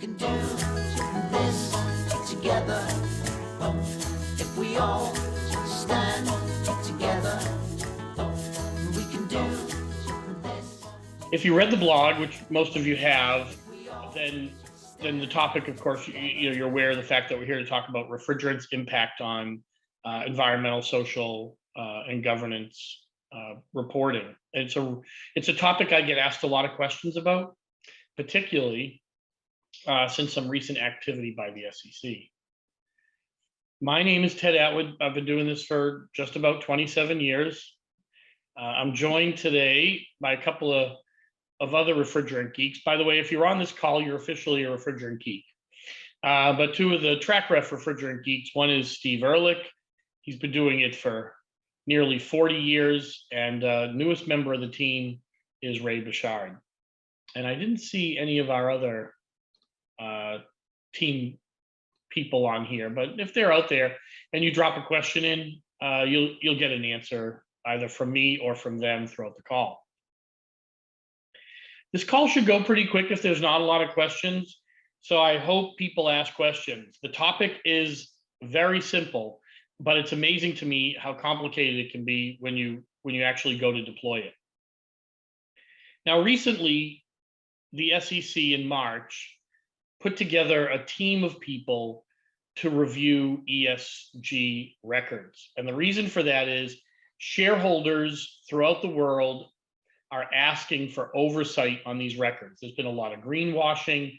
can do this together. If we all stand together, we can do this. If you read the blog, which most of you have, then the topic, of course, you're aware of the fact that we're here to talk about refrigerants' impact on environmental, social, and governance reporting. And so it's a topic I get asked a lot of questions about, particularly since some recent activity by the SEC. My name is Ted Atwood. I've been doing this for just about 27 years. I'm joined today by a couple of other refrigerant geeks. By the way, if you're on this call, you're officially a refrigerant geek. But two of the TrakRef refrigerant geeks, one is Steve Ehrlich. He's been doing it for nearly 40 years, and newest member of the team is Ray Bouchard. And I didn't see any of our other team people on here, but if they're out there and you drop a question in, you'll get an answer either from me or from them throughout the call. This call should go pretty quick if there's not a lot of questions, so I hope people ask questions. The topic is very simple, but it's amazing to me how complicated it can be when you actually go to deploy it. Now, recently, the SEC in March put together a team of people to review ESG records. And the reason for that is shareholders throughout the world are asking for oversight on these records. There's been a lot of greenwashing,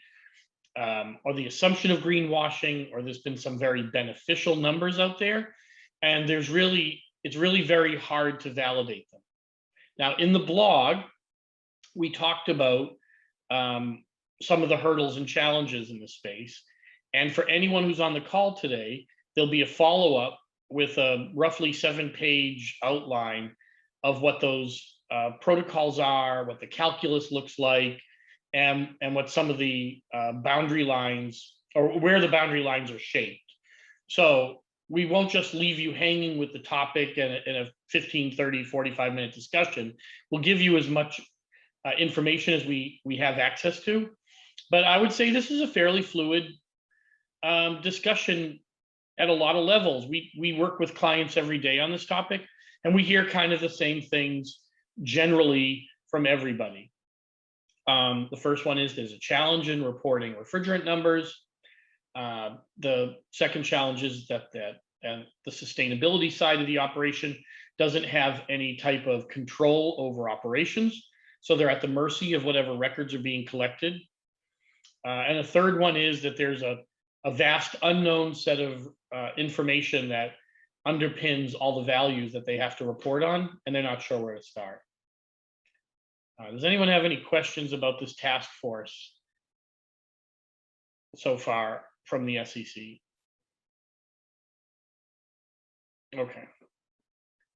or the assumption of greenwashing, or there's been some very beneficial numbers out there. And it's really very hard to validate them. Now, in the blog, we talked about some of the hurdles and challenges in this space. And for anyone who's on the call today, there'll be a follow-up with a roughly 7-page outline of what those protocols are, what the calculus looks like, and what some of the boundary lines, or where the boundary lines are shaped. So we won't just leave you hanging with the topic in a 15, 30, 45-minute discussion. We'll give you as much information as we have access to. But I would say this is a fairly fluid discussion at a lot of levels. We work with clients every day on this topic, and we hear kind of the same things generally from everybody. The first one is there's a challenge in reporting refrigerant numbers. The second challenge is that the sustainability side of the operation doesn't have any type of control over operations. So they're at the mercy of whatever records are being collected. And the third one is that there's a vast unknown set of information that underpins all the values that they have to report on, and they're not sure where to start. Does anyone have any questions about this task force so far from the SEC? Okay.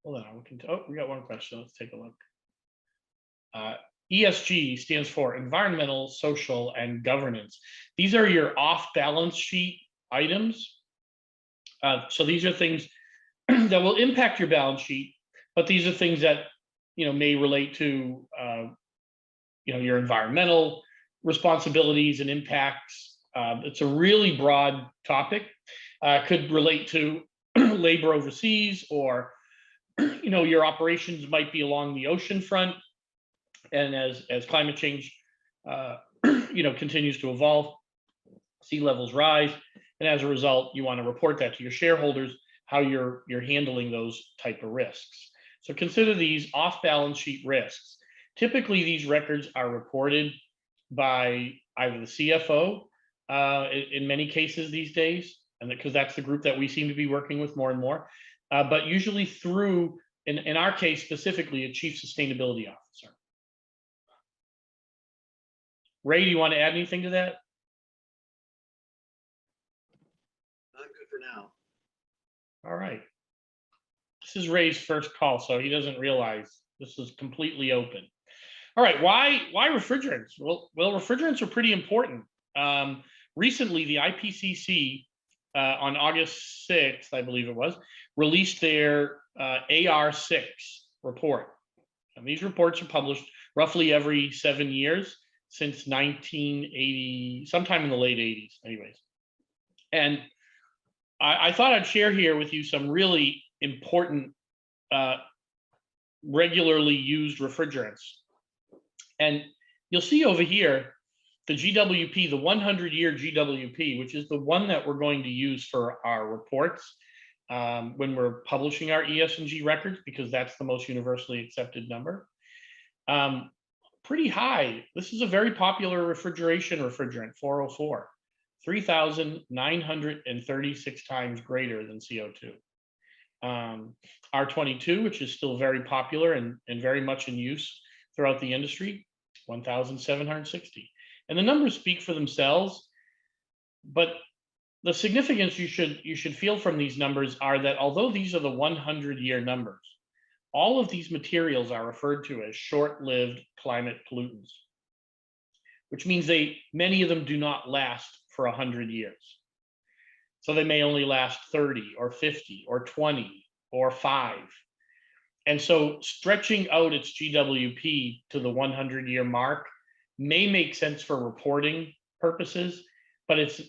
Hold on. We got one question. Let's take a look. ESG stands for environmental, social, and governance. These are your off-balance sheet items. So these are things that will impact your balance sheet, but these are things that may relate to your environmental responsibilities and impacts. It's a really broad topic. Could relate to labor overseas, or your operations might be along the ocean front. And as climate change continues to evolve, sea levels rise, and as a result, you want to report that to your shareholders, how you're handling those type of risks. So consider these off-balance sheet risks. Typically, these records are reported by either the CFO in many cases these days, and because that's the group that we seem to be working with more and more, but usually through, in our case specifically, a chief sustainability officer. Ray, do you want to add anything to that? Not good for now. All right. This is Ray's first call, so he doesn't realize this is completely open. All right, why refrigerants? Well, refrigerants are pretty important. Recently, the IPCC on August 6th, I believe it was, released their AR6 report. And these reports are published roughly every 7 years. since 1980, sometime in the late 80s anyways. And I thought I'd share here with you some really important regularly used refrigerants. And you'll see over here, the GWP, the 100-year GWP, which is the one that we're going to use for our reports when we're publishing our ESG records, because that's the most universally accepted number. Pretty high. This is a very popular refrigerant, 404, 3,936 times greater than CO2. R22, which is still very popular and very much in use throughout the industry, 1,760. And the numbers speak for themselves, but the significance you should feel from these numbers are that although these are the 100-year numbers, all of these materials are referred to as short-lived climate pollutants, which means many of them do not last for 100 years. So they may only last 30 or 50 or 20 or 5. And so stretching out its GWP to the 100-year mark may make sense for reporting purposes, but it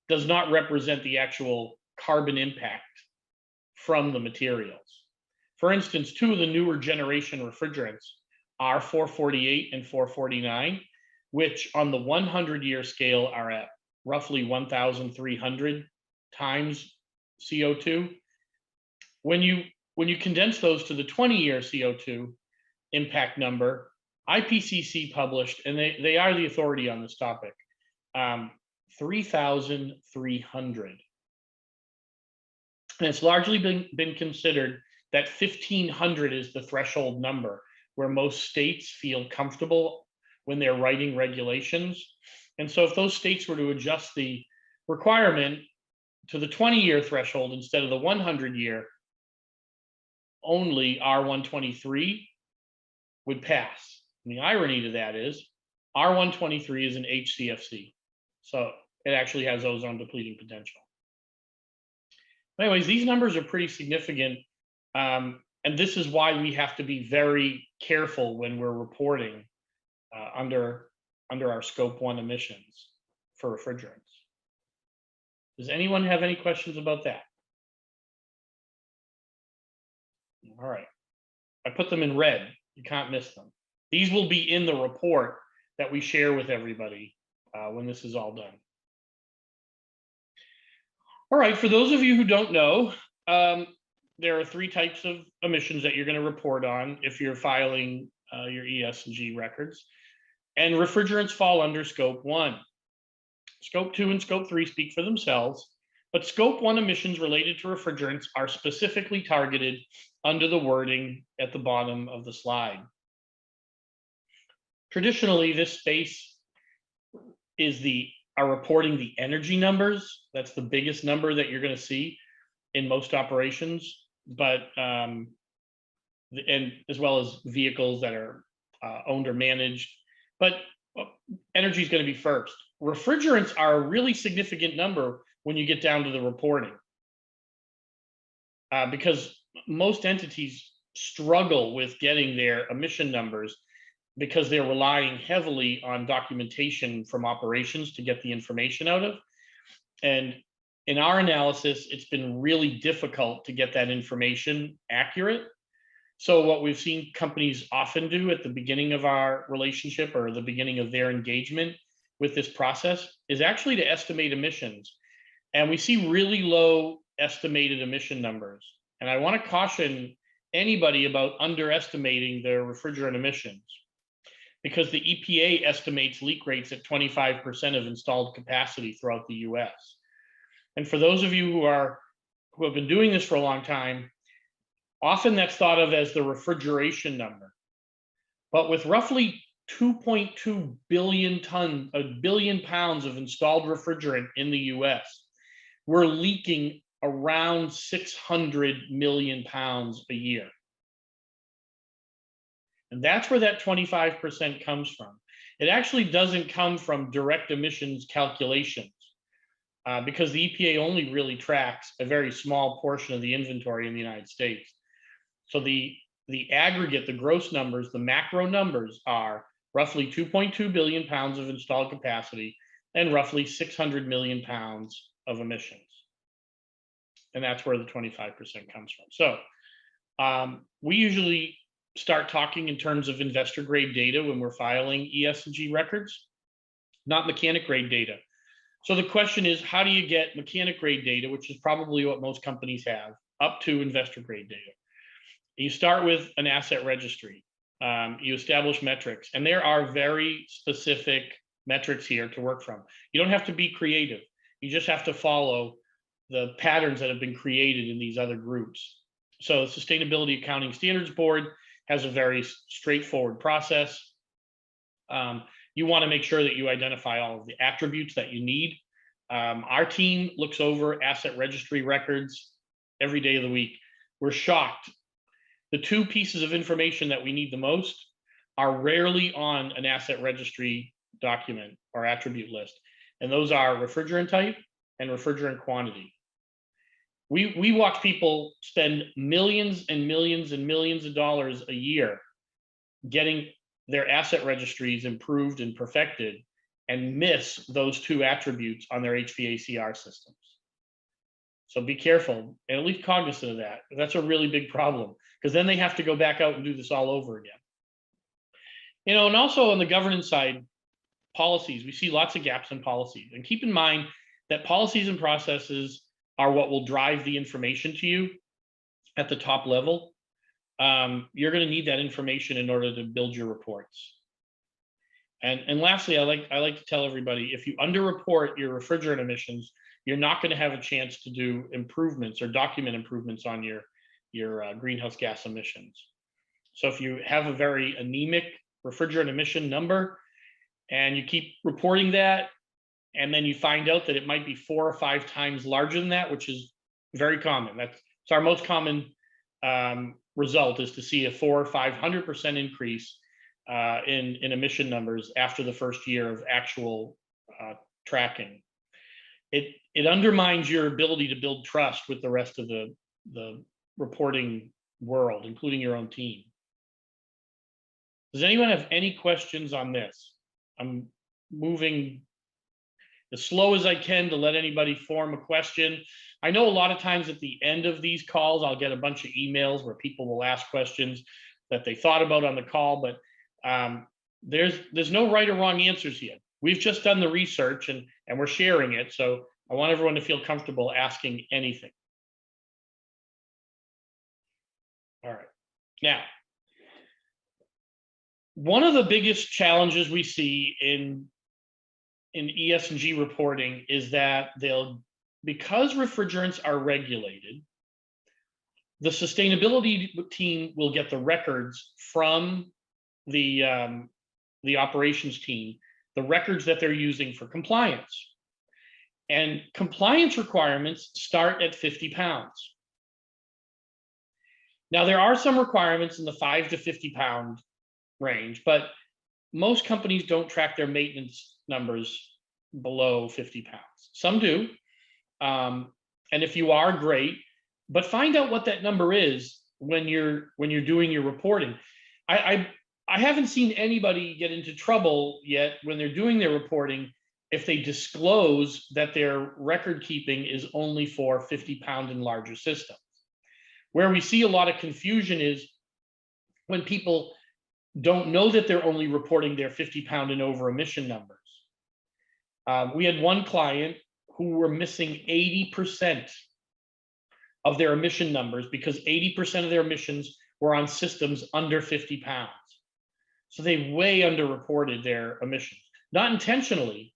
does not represent the actual carbon impact from the materials. For instance, two of the newer generation refrigerants are 448 and 449, which on the 100-year scale are at roughly 1,300 times CO2. When you condense those to the 20-year CO2 impact number, IPCC published, and they are the authority on this topic, 3,300. And it's largely been considered that 1,500 is the threshold number where most states feel comfortable when they're writing regulations. And so if those states were to adjust the requirement to the 20-year threshold instead of the 100-year, only R123 would pass. And the irony to that is R123 is an HCFC. So it actually has ozone depleting potential. Anyways, these numbers are pretty significant. And this is why we have to be very careful when we're reporting under our scope 1 emissions for refrigerants. Does anyone have any questions about that? All right. I put them in red. You can't miss them. These will be in the report that we share with everybody when this is all done. All right, for those of you who don't know, there are 3 types of emissions that you're going to report on if you're filing your ESG records. And refrigerants fall under scope 1. Scope 2 and scope 3 speak for themselves, but scope 1 emissions related to refrigerants are specifically targeted under the wording at the bottom of the slide. Traditionally, this space is reporting the energy numbers. That's the biggest number that you're going to see in most operations, but and as well as vehicles that are owned or managed. But energy is going to be first. Refrigerants are a really significant number when you get down to the reporting, because most entities struggle with getting their emission numbers because they're relying heavily on documentation from operations to get the information out of. And in our analysis, it's been really difficult to get that information accurate. So what we've seen companies often do at the beginning of our relationship or the beginning of their engagement with this process is actually to estimate emissions. And we see really low estimated emission numbers. And I want to caution anybody about underestimating their refrigerant emissions, because the EPA estimates leak rates at 25% of installed capacity throughout the US. And for those of you who have been doing this for a long time, often that's thought of as the refrigeration number. But with roughly 2.2 billion pounds of installed refrigerant in the US, we're leaking around 600 million pounds a year. And that's where that 25% comes from. It actually doesn't come from direct emissions calculations, because the EPA only really tracks a very small portion of the inventory in the United States. So the aggregate, the gross numbers, the macro numbers are roughly 2.2 billion pounds of installed capacity, and roughly 600 million pounds of emissions. And that's where the 25% comes from. So we usually start talking in terms of investor grade data when we're filing ESG records, not mechanic grade data. So the question is, how do you get mechanic grade data, which is probably what most companies have, up to investor grade data? You start with an asset registry. You establish metrics, and there are very specific metrics here to work from. You don't have to be creative. You just have to follow the patterns that have been created in these other groups. So the Sustainability Accounting Standards Board has a very straightforward process. You want to make sure that you identify all of the attributes that you need. Our team looks over asset registry records every day of the week. We're shocked. The two pieces of information that we need the most are rarely on an asset registry document or attribute list. And those are refrigerant type and refrigerant quantity. We watch people spend millions and millions and millions of dollars a year getting their asset registries improved and perfected and miss those two attributes on their HVACR systems. So be careful and at least cognizant of that. That's a really big problem, because then they have to go back out and do this all over again. You know, and also on the governance side, policies, we see lots of gaps in policies. And keep in mind that policies and processes are what will drive the information to you at the top level. You're going to need that information in order to build your reports. And lastly, I like to tell everybody, if you underreport your refrigerant emissions, you're not going to have a chance to do improvements or document improvements on your greenhouse gas emissions. So if you have a very anemic refrigerant emission number and you keep reporting that, and then you find out that it might be 4 or 5 times larger than that, which is very common. It's our most common result, is to see a 400 or 500% increase in emission numbers after the first year of actual tracking. It undermines your ability to build trust with the rest of the reporting world, including your own team. Does anyone have any questions on this? I'm moving as slow as I can to let anybody form a question. I know a lot of times at the end of these calls, I'll get a bunch of emails where people will ask questions that they thought about on the call, but there's no right or wrong answers here. We've just done the research and we're sharing it. So I want everyone to feel comfortable asking anything. All right. Now, one of the biggest challenges we see in ESG reporting is that because refrigerants are regulated, the sustainability team will get the records from the operations team, the records that they're using for compliance. And compliance requirements start at 50 pounds. Now, there are some requirements in the 5 to 50 pound range, but most companies don't track their maintenance numbers below 50 pounds. Some do. And if you are, great, but find out what that number is when you're doing your reporting. I haven't seen anybody get into trouble yet when they're doing their reporting if they disclose that their record keeping is only for 50 pound and larger systems. Where we see a lot of confusion is when people don't know that they're only reporting their 50 pound and over emission numbers. We had one client who were missing 80% of their emission numbers because 80% of their emissions were on systems under 50 pounds. So they way underreported their emissions, not intentionally.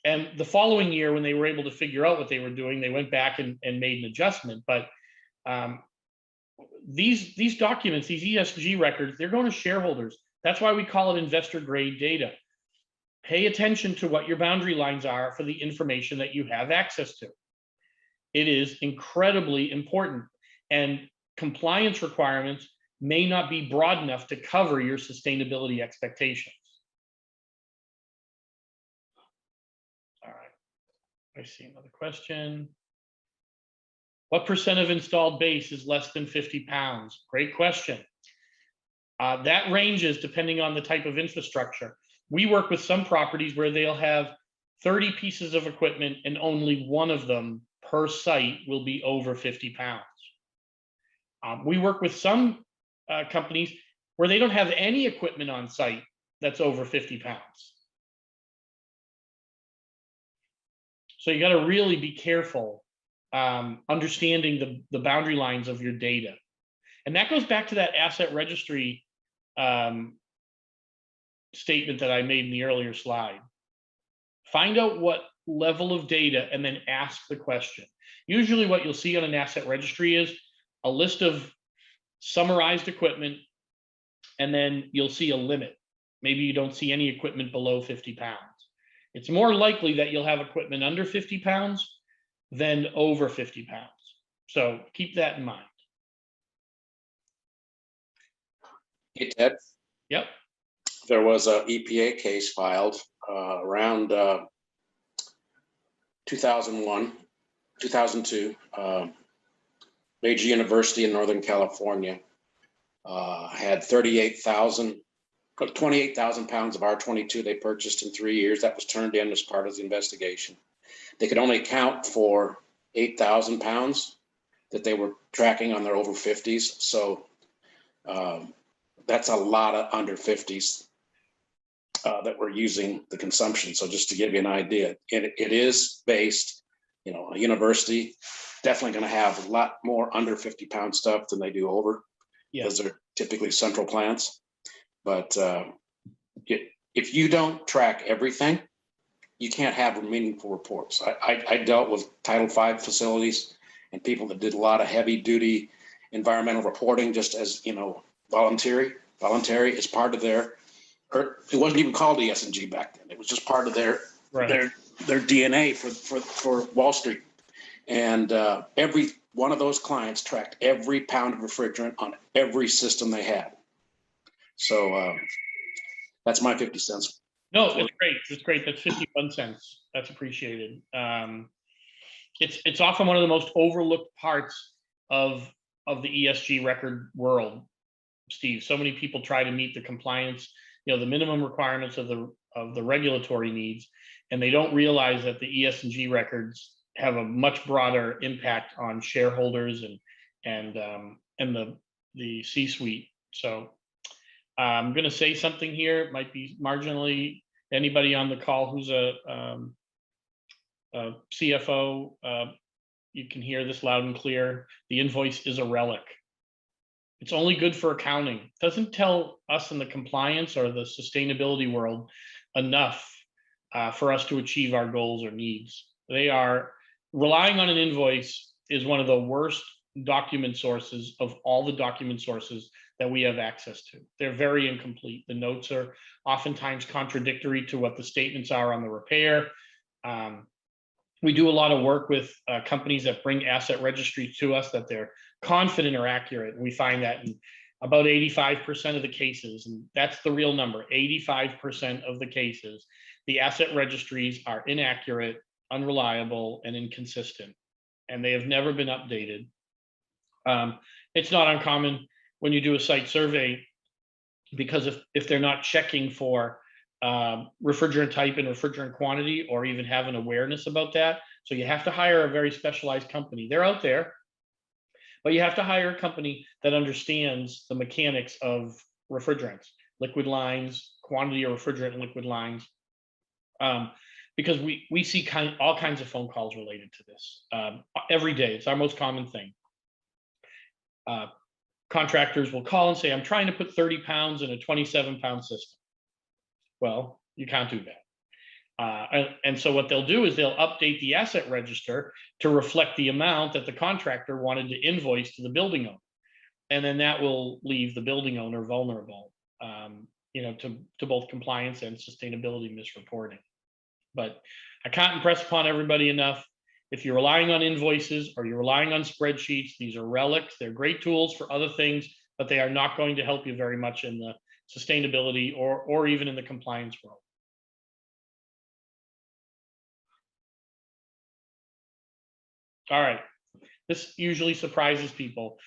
And the following year, when they were able to figure out what they were doing, they went back and made an adjustment. But these documents, these ESG records, they're going to shareholders. That's why we call it investor grade data. Pay attention to what your boundary lines are for the information that you have access to. It is incredibly important, and compliance requirements may not be broad enough to cover your sustainability expectations. All right, I see another question. What % of installed base is less than 50 pounds? Great question. That ranges depending on the type of infrastructure. We work with some properties where they'll have 30 pieces of equipment and only one of them per site will be over 50 pounds. We work with some companies where they don't have any equipment on site that's over 50 pounds. So you got to really be careful understanding the boundary lines of your data. And that goes back to that asset registry statement that I made in the earlier slide. Find out what level of data and then ask the question. Usually what you'll see on an asset registry is a list of summarized equipment, and then you'll see a limit. Maybe you don't see any equipment below 50 pounds. It's more likely that you'll have equipment under 50 pounds than over 50 pounds. So keep that in mind. Hey, Ted. Yep. There was a EPA case filed around 2001, 2002. Major university in Northern California had 28,000 pounds of R22 they purchased in 3 years. That was turned in as part of the investigation. They could only account for 8,000 pounds that they were tracking on their over 50s. So that's a lot of under 50s that were using the consumption. So just to give you an idea, it is based, a university definitely going to have a lot more under 50 pound stuff than they do over, because they're typically central plants. But if you don't track everything, you can't have meaningful reports. I dealt with Title V facilities and people that did a lot of heavy duty environmental reporting, just as, voluntary as part of their, or it wasn't even called ESG back then. It was just part of their DNA for Wall Street. And every one of those clients tracked every pound of refrigerant on every system they had. So that's my 50 cents. No, it's great. It's great. That's 51 cents. That's appreciated. It's often one of the most overlooked parts of the ESG record world, Steve. So many people try to meet the compliance, the minimum requirements of the regulatory needs, and they don't realize that the ESG records have a much broader impact on shareholders and the C-suite. So I'm going to say something here. It might be marginally. Anybody on the call who's a CFO, you can hear this loud and clear. The invoice is a relic. It's only good for accounting. It doesn't tell us in the compliance or the sustainability world enough for us to achieve our goals or needs. Relying on an invoice is one of the worst document sources of all the document sources that we have access to. They're very incomplete. The notes are oftentimes contradictory to what the statements are on the repair. We do a lot of work with companies that bring asset registries to us that they're confident are accurate. We find that in about 85% of the cases, and that's the real number, 85% of the cases, the asset registries are inaccurate, unreliable, and inconsistent, and they have never been updated. It's not uncommon when you do a site survey, because if they're not checking for refrigerant type and refrigerant quantity, or even have an awareness about that. So you have to hire a very specialized company. They're out there, but you have to hire a company that understands the mechanics of refrigerants, liquid lines, quantity of refrigerant in liquid lines. Because we see all kinds of phone calls related to this every day. It's our most common thing. Contractors will call and say, I'm trying to put 30 pounds in a 27 pound system. Well, you can't do that. And so what they'll do is they'll update the asset register to reflect the amount that the contractor wanted to invoice to the building owner. And then that will leave the building owner vulnerable, to both compliance and sustainability misreporting. But I can't impress upon everybody enough. If you're relying on invoices or you're relying on spreadsheets, these are relics. They're great tools for other things, but they are not going to help you very much in the sustainability or even in the compliance world. All right. This usually surprises people.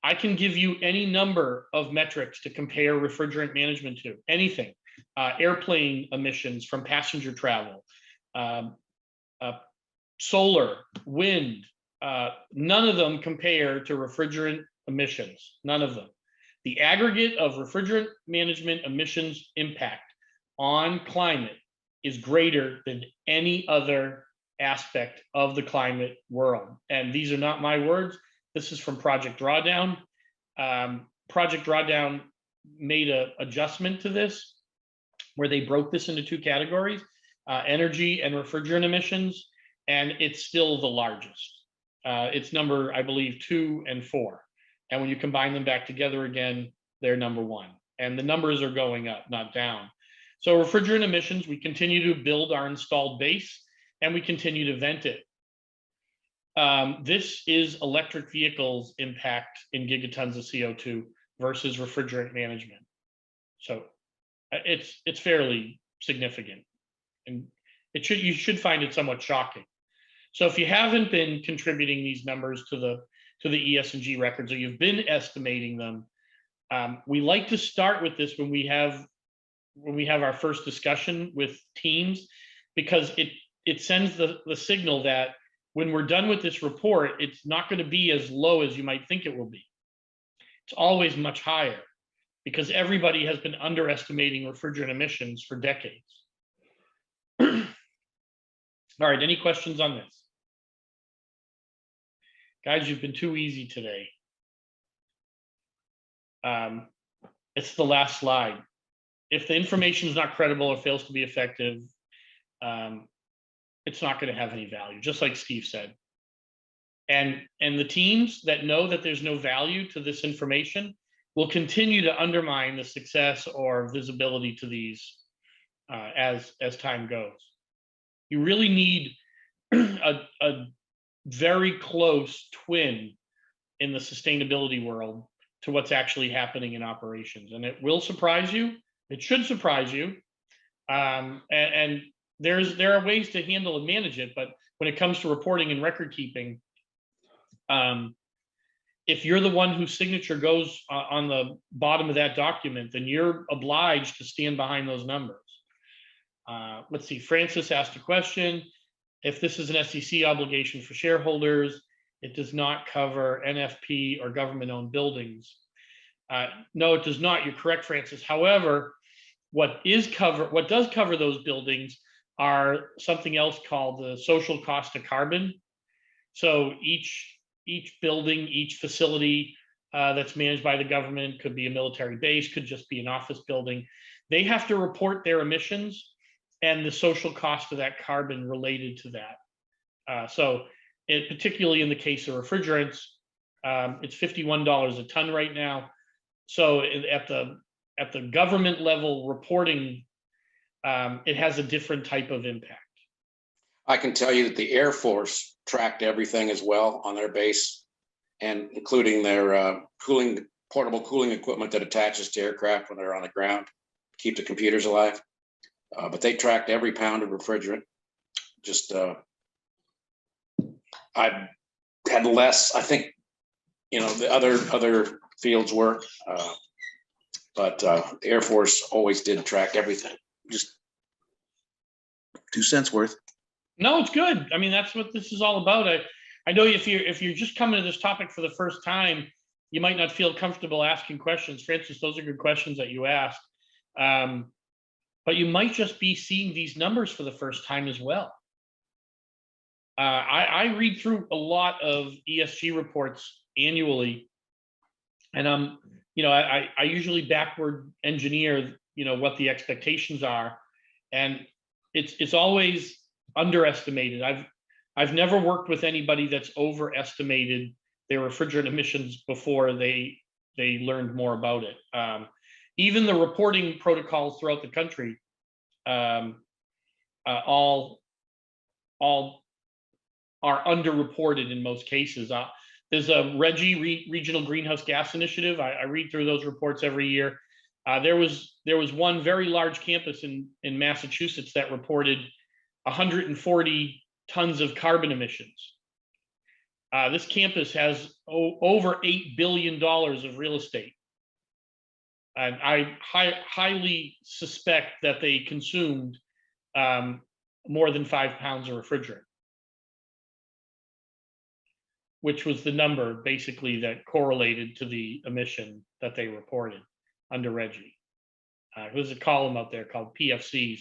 I can give you any number of metrics to compare refrigerant management to, anything. Airplane emissions from passenger travel, solar, wind, none of them compare to refrigerant emissions, none of them. The aggregate of refrigerant management emissions impact on climate is greater than any other aspect of the climate world. And these are not my words. This is from Project Drawdown. Project Drawdown made an adjustment to this where they broke this into two categories, energy and refrigerant emissions, and it's still the largest. It's number, I believe, 2 and 4. And when you combine them back together again, they're number 1. And the numbers are going up, not down. So refrigerant emissions, we continue to build our installed base and we continue to vent it. This is electric vehicles impact in gigatons of CO2 versus refrigerant management. So it's fairly significant, and you should find it somewhat shocking. So if you haven't been contributing these numbers to the ESG records, or you've been estimating them, we like to start with this when we have our first discussion with teams, because it sends the signal that when we're done with this report, it's not going to be as low as you might think it will be. It's always much higher because everybody has been underestimating refrigerant emissions for decades. All right, any questions on this? Guys, you've been too easy today. It's the last slide. If the information is not credible or fails to be effective, it's not going to have any value, just like Steve said. And the teams that know that there's no value to this information will continue to undermine the success or visibility to these as time goes. You really need a very close twin in the sustainability world to what's actually happening in operations. And it will surprise you. It should surprise you. And there are ways to handle and manage it, but when it comes to reporting and record keeping, if you're the one whose signature goes on the bottom of that document, then you're obliged to stand behind those numbers. Let's see, Francis asked a question. If this is an SEC obligation for shareholders, it does not cover NFP or government-owned buildings. No, it does not. You're correct, Francis. However, what does cover those buildings are something else called the social cost of carbon. So each building, each facility that's managed by the government, could be a military base, could just be an office building. They have to report their emissions and the social cost of that carbon related to that. So particularly in the case of refrigerants, it's $51 a ton right now. So at the government level reporting, it has a different type of impact. I can tell you that the Air Force tracked everything as well on their base, and including their portable cooling equipment that attaches to aircraft when they're on the ground to keep the computers alive. But they tracked every pound of refrigerant. Just I had less, I think, the other fields work, but the Air Force always did track everything. Just 2 cents worth. No, it's good. I mean, that's what this is all about. I know if you're just coming to this topic for the first time, you might not feel comfortable asking questions. Francis, those are good questions that you asked. But you might just be seeing these numbers for the first time as well. I read through a lot of ESG reports annually, and I usually backward engineer what the expectations are, and it's always underestimated. I've never worked with anybody that's overestimated their refrigerant emissions before they learned more about it. Even the reporting protocols throughout the country, all are underreported in most cases. There's a Reggie Regional Greenhouse Gas Initiative. I read through those reports every year. There was one very large campus in Massachusetts that reported 140 tons of carbon emissions. This campus has over $8 billion of real estate. And I highly suspect that they consumed more than 5 pounds of refrigerant, which was the number basically that correlated to the emission that they reported under Reggie. There's a column out there called PFCs,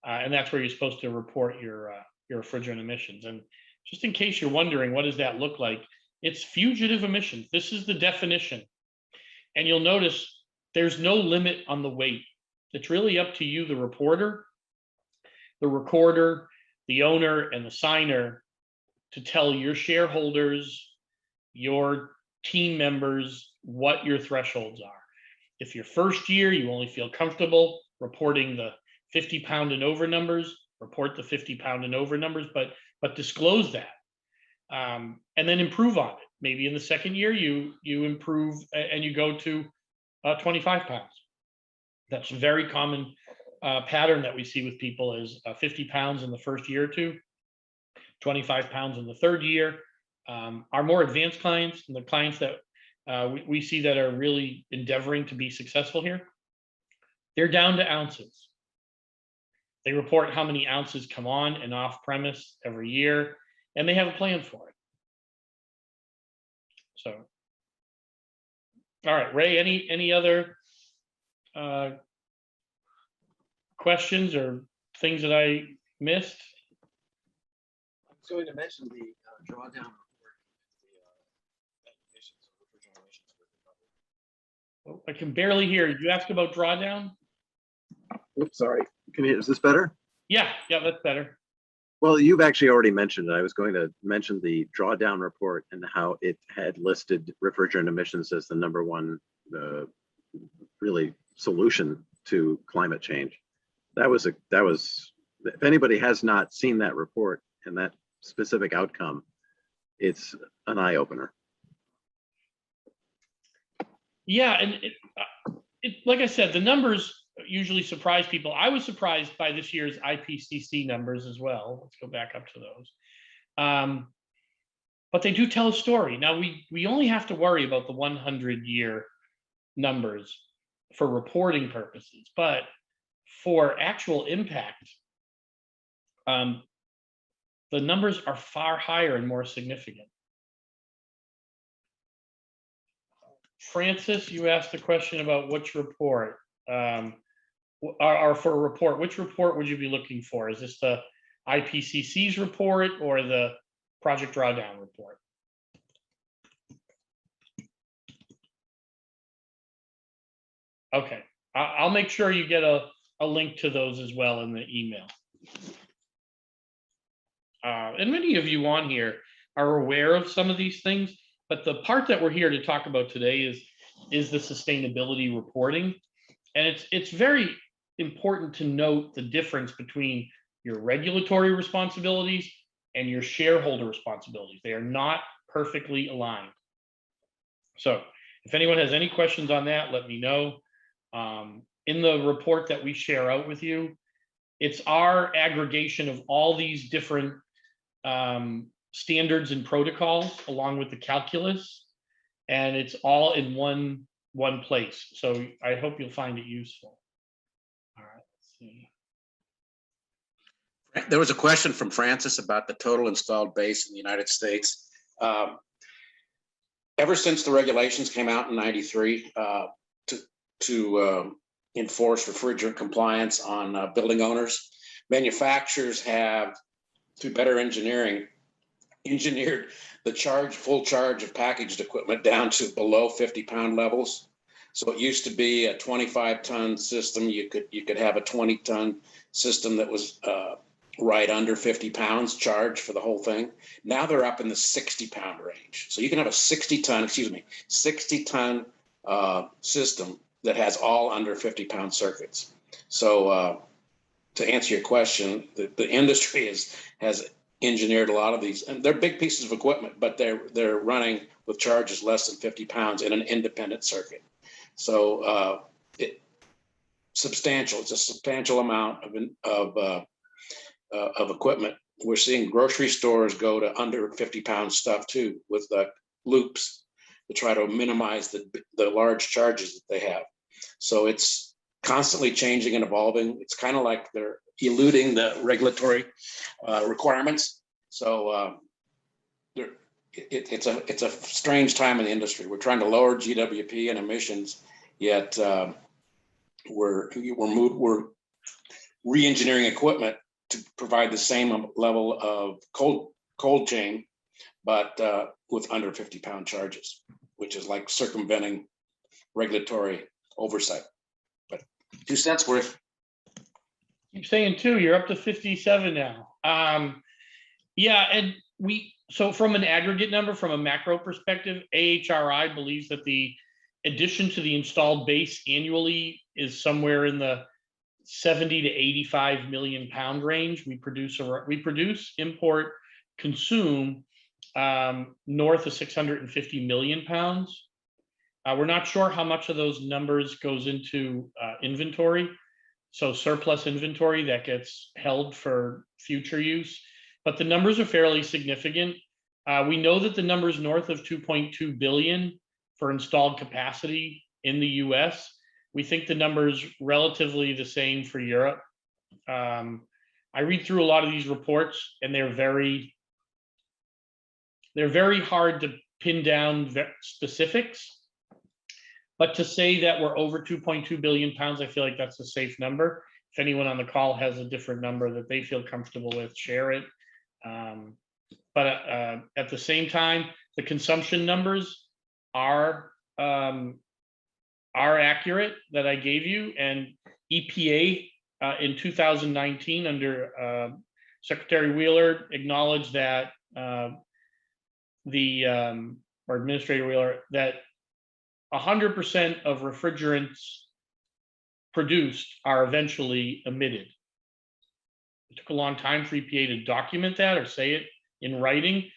and that's where you're supposed to report your refrigerant emissions. And just in case you're wondering, what does that look like? It's fugitive emissions. This is the definition. And you'll notice there's no limit on the weight. It's really up to you, the reporter, the recorder, the owner, and the signer to tell your shareholders, your team members, what your thresholds are. If your first year, you only feel comfortable reporting the 50 pound and over numbers, report the 50 pound and over numbers, but disclose that, and then improve on it. Maybe in the second year, you improve and you go to 25 pounds. That's a very common pattern that we see with people is 50 pounds in the first year or two, 25 pounds in the third year. Our more advanced clients and the clients that we see that are really endeavoring to be successful here, they're down to ounces. They report how many ounces come on and off premise every year, and they have a plan for it. So, all right, Ray, any other questions or things that I missed? I was going to mention the drawdown report, the emissions of refrigerant emissions. Oh, I can barely hear you. You asked about drawdown? Oops, sorry. Is this better? Yeah, that's better. Well, you've actually already mentioned it. I was going to mention the drawdown report and how it had listed refrigerant emissions as the number one really solution to climate change. That was if anybody has not seen that report and that specific outcome, it's an eye opener. Yeah, and it like I said, the numbers usually surprise people. I was surprised by this year's IPCC numbers as well. Let's go back up to those. But they do tell a story. Now we only have to worry about the 100-year numbers for reporting purposes, but for actual impact, the numbers are far higher and more significant. Francis, you asked a question about which report, or for a report, which report would you be looking for? Is this the IPCC's report or the Project Drawdown report? Okay, I'll make sure you get a link to those as well in the email. And many of you on here are aware of some of these things, but the part that we're here to talk about today is the sustainability reporting. And it's very important to note the difference between your regulatory responsibilities and your shareholder responsibilities. They are not perfectly aligned. So if anyone has any questions on that, let me know. In the report that we share out with you, it's our aggregation of all these different standards and protocols along with the calculus, and it's all in one place. So I hope you'll find it useful. All right, let's see. There was a question from Francis about the total installed base in the United States. Ever since the regulations came out in '93 to enforce refrigerant compliance on building owners, manufacturers have, through better engineered the full charge of packaged equipment down to below 50-pound levels. So it used to be a 25-ton system. You could have a 20-ton system that was right under 50 pounds charge for the whole thing. Now they're up in the 60-pound range. So you can have a 60-ton system that has all under 50-pound circuits. So to answer your question, the industry has engineered a lot of these, and they're big pieces of equipment, but they're running with charges less than 50 pounds in an independent circuit. So it's a substantial amount of equipment we're seeing grocery stores go to under 50-pound stuff too, with the loops to try to minimize the large charges that they have. So it's constantly changing and evolving. It's kind of like they're eluding the regulatory requirements. So it's a strange time in the industry. We're trying to lower GWP and emissions, yet we're re-engineering equipment to provide the same level of cold chain, but with under 50-pound charges, which is like circumventing regulatory oversight. But 2 cents worth. Keep saying 2, you're up to 57 now. Yeah, and so from an aggregate number, from a macro perspective, AHRI believes that the addition to the installed base annually is somewhere in the 70 to 85 million pound range. We produce, import, consume north of 650 million pounds. We're not sure how much of those numbers goes into inventory. So surplus inventory that gets held for future use, but the numbers are fairly significant. We know that the numbers north of 2.2 billion for installed capacity in the US. We think the number's relatively the same for Europe. I read through a lot of these reports, and they're very hard to pin down specifics. But to say that we're over 2.2 billion pounds, I feel like that's a safe number. If anyone on the call has a different number that they feel comfortable with, share it. But at the same time, the consumption numbers are accurate that I gave you, and EPA in 2019 under Secretary Wheeler acknowledged that or Administrator Wheeler, that 100% of refrigerants produced are eventually emitted. It took a long time for EPA to document that or say it in writing,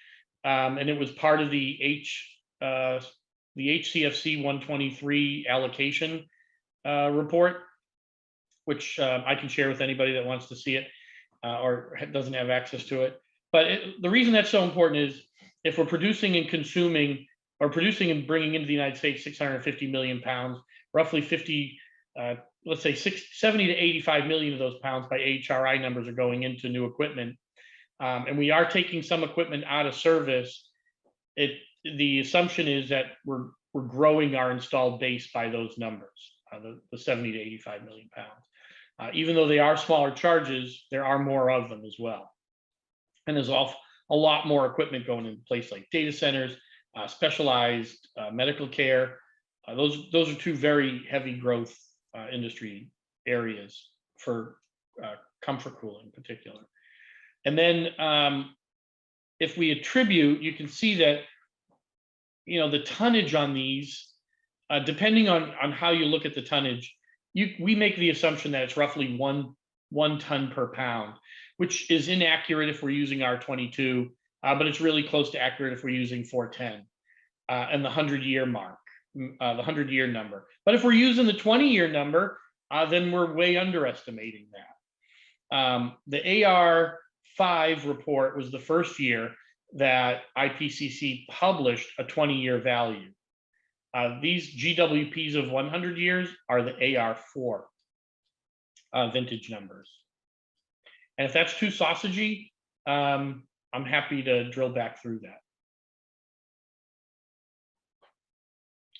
and it was part of the HCFC 123 allocation report, which I can share with anybody that wants to see it or doesn't have access to it. But the reason that's so important is if we're producing and consuming, or producing and bringing into the United States 650 million pounds, roughly 50, let's say 70 to 85 million of those pounds by AHRI numbers are going into new equipment. And we are taking some equipment out of service. The assumption is that we're growing our installed base by those numbers, the 70 to 85 million pounds. Even though they are smaller charges, there are more of them as well. And there's a lot more equipment going in place like data centers, specialized medical care. Those are 2 very heavy growth industry areas for comfort cooling in particular. And then if we attribute, you can see that, the tonnage on these, depending on how you look at the tonnage, we make the assumption that it's roughly one ton per pound, which is inaccurate if we're using R22, but it's really close to accurate if we're using 410 and the 100-year mark, the 100-year number. But if we're using the 20-year number, then we're way underestimating that. The AR5 report was the first year that IPCC published a 20-year value. These GWPs of 100 years are the AR4 vintage numbers. And if that's too sausagey, I'm happy to drill back through that.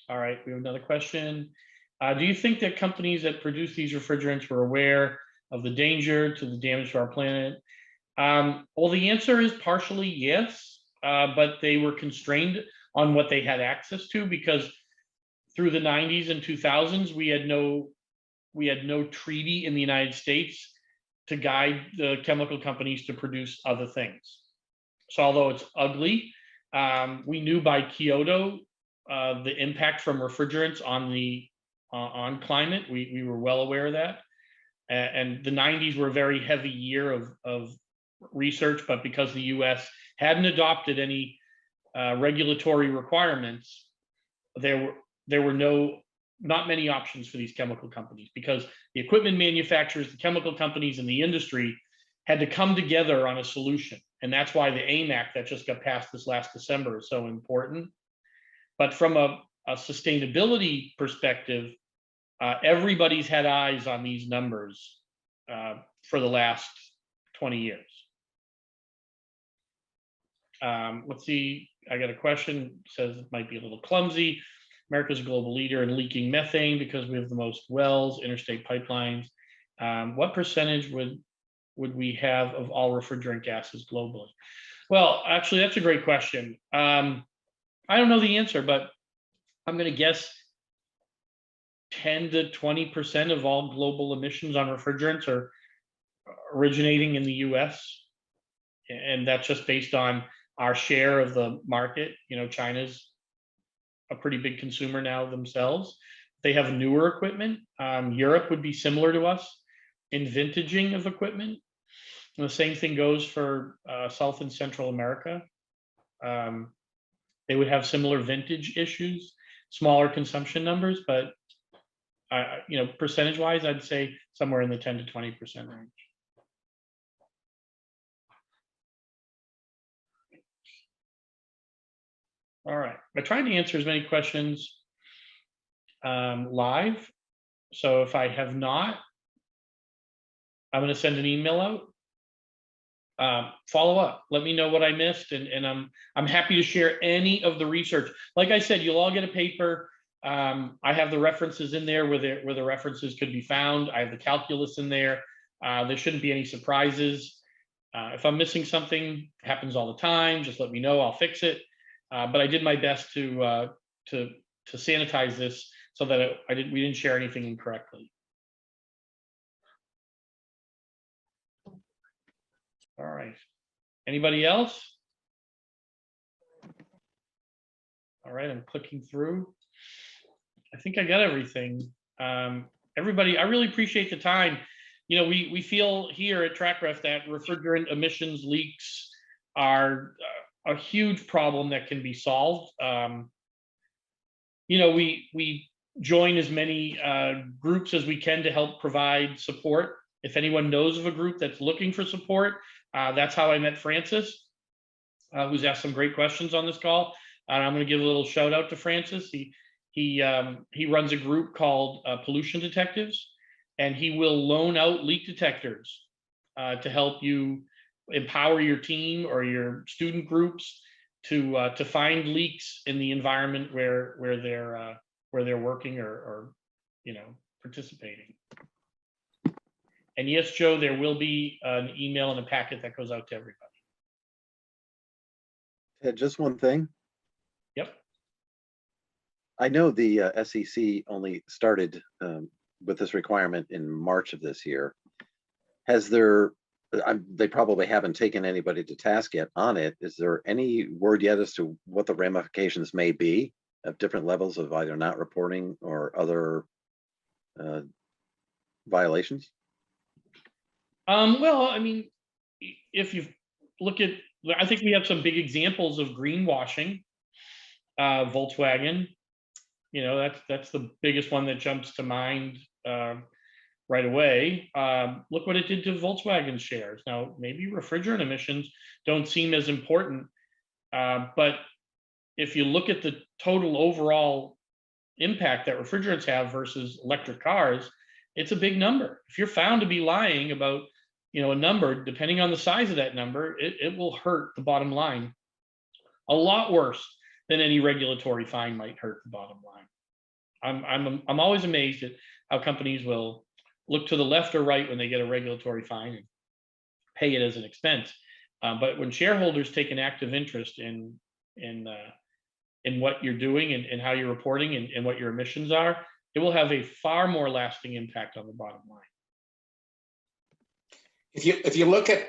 All right, we have another question. Do you think that companies that produce these refrigerants were aware of the danger to the damage to our planet? Well, the answer is partially yes, but they were constrained on what they had access to, because through the 90s and 2000s, we had no treaty in the United States to guide the chemical companies to produce other things. So although it's ugly, we knew by Kyoto the impact from refrigerants on climate. We were well aware of that. And the 90s were a very heavy year of research, but because the US hadn't adopted any regulatory requirements, there were not many options for these chemical companies, because the equipment manufacturers, the chemical companies, and the industry had to come together on a solution. And that's why the AIM Act that just got passed this last December is so important. But from a sustainability perspective, everybody's had eyes on these numbers for the last 20 years. Let's see, I got a question, says it might be a little clumsy. America's a global leader in leaking methane because we have the most wells, interstate pipelines. What percentage would we have of all refrigerant gases globally? Well, actually, that's a great question. I don't know the answer, but I'm going to guess 10 to 20% of all global emissions on refrigerants are originating in the US. And that's just based on our share of the market. You know, China's a pretty big consumer now themselves. They have newer equipment. Europe would be similar to us in vintaging of equipment. And the same thing goes for South and Central America. They would have similar vintage issues, smaller consumption numbers, but you know, percentage-wise, I'd say somewhere in the 10 to 20% range. All right, I tried to answer as many questions live. So if I have not, I'm going to send an email out. Follow up. Let me know what I missed, and I'm happy to share any of the research. Like I said, you'll all get a paper. I have the references in there where the references could be found. I have the calculus in there. There shouldn't be any surprises. If I'm missing something, it happens all the time. Just let me know. I'll fix it. But I did my best to sanitize this so that we didn't share anything incorrectly. All right. Anybody else? All right, I'm clicking through. I think I got everything. Everybody, I really appreciate the time. You know, we feel here at TrakRef that refrigerant emissions leaks are a huge problem that can be solved. You know, we join as many groups as we can to help provide support. If anyone knows of a group that's looking for support, that's how I met Francis, who's asked some great questions on this call. And I'm going to give a little shout out to Francis. He runs a group called Pollution Detectives, and he will loan out leak detectors to help you empower your team or your student groups to find leaks in the environment where they're working or you know, participating. And yes, Joe, there will be an email and a packet that goes out to everybody. Ted, just one thing. Yep. I know the SEC only started with this requirement in March of this year. Has there, they probably haven't taken anybody to task yet on it. Is there any word yet as to what the ramifications may be of different levels of either not reporting or other violations? Well, I mean, if you look at, I think we have some big examples of greenwashing. Volkswagen, you know, that's the biggest one that jumps to mind right away. Look what it did to Volkswagen shares. Now, maybe refrigerant emissions don't seem as important, but if you look at the total overall impact that refrigerants have versus electric cars, it's a big number. If you're found to be lying about, you know, a number, depending on the size of that number, it will hurt the bottom line a lot worse than any regulatory fine might hurt the bottom line. I'm always amazed at how companies will look to the left or right when they get a regulatory fine and pay it as an expense. But when shareholders take an active interest in what you're doing and how you're reporting and what your emissions are, it will have a far more lasting impact on the bottom line. If you look at,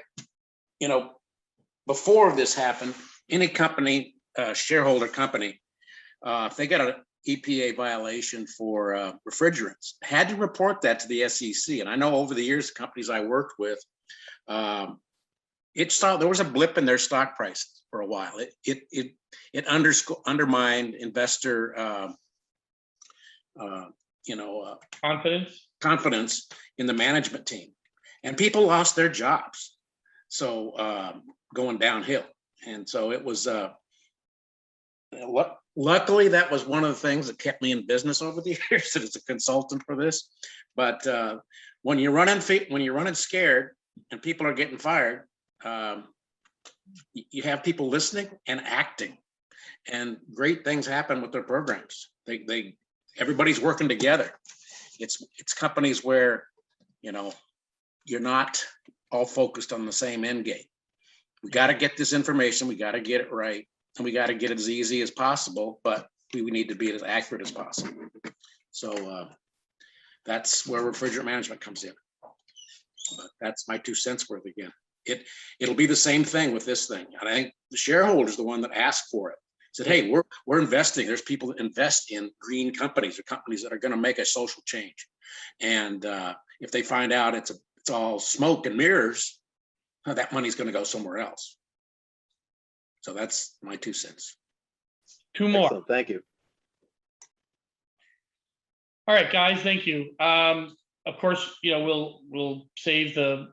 you know, before this happened, any company, shareholder company, if they got an EPA violation for refrigerants, had to report that to the SEC. And I know over the years, the companies I worked with, there was a blip in their stock prices for a while. It undermined investor, you know, confidence in the management team, and people lost their jobs. So going downhill. And so it was, luckily that was one of the things that kept me in business over the years as a consultant for this. But when you're running scared and people are getting fired, you have people listening and acting, and great things happen with their programs. Everybody's working together. It's companies where, you know, you're not all focused on the same end game. We got to get this information, we got to get it right, and we got to get it as easy as possible, but we need to be as accurate as possible. So that's where refrigerant management comes in. But that's my 2 cents worth again. It'll be the same thing with this thing. And I think the shareholder is the one that asked for it. Said, hey, we're investing. There's people that invest in green companies or companies that are going to make a social change. And if they find out it's all smoke and mirrors, that money's going to go somewhere else. So that's my 2 cents. 2 more. Excellent. Thank you. All right, guys, thank you. Of course, you know, we'll save the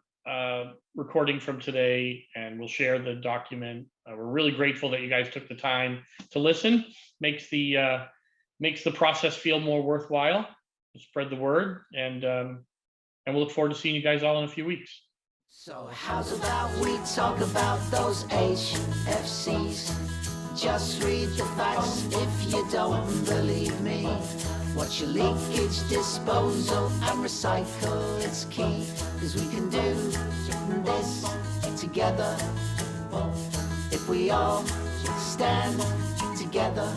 recording from today and we'll share the document. We're really grateful that you guys took the time to listen. Makes the process feel more worthwhile. Spread the word, and we'll look forward to seeing you guys all in a few weeks. So how's about we talk about those HFCs? Just read the facts if you don't believe me. Watch your leakage, disposal and recycle, it's key. Cause we can do this together if we all stand together.